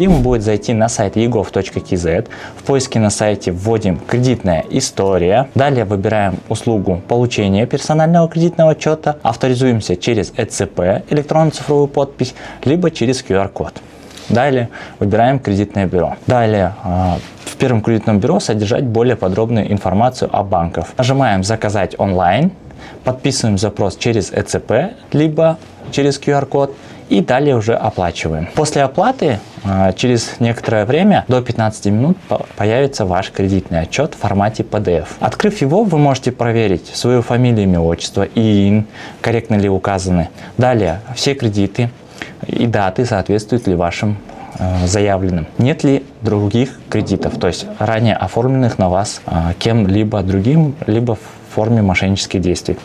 Необходимо будет зайти на сайт egov.kz. В поиске на сайте вводим «Кредитная история». Далее выбираем услугу получения персонального кредитного отчета. Авторизуемся через ЭЦП, электронную цифровую подпись, либо через QR-код. Далее выбираем кредитное бюро. Далее в первом кредитном бюро содержать более подробную информацию о банках. Нажимаем «Заказать онлайн», подписываем запрос через ЭЦП, либо через QR-код. И далее уже оплачиваем. После оплаты через некоторое время, до 15 минут, появится ваш кредитный отчет в формате PDF. Открыв его, вы можете проверить свою фамилию, имя, отчество, ИИН, корректно ли указаны. Далее все кредиты и даты соответствуют ли вашим заявленным. Нет ли других кредитов, то есть ранее оформленных на вас кем-либо другим, либо в форме мошеннических действий.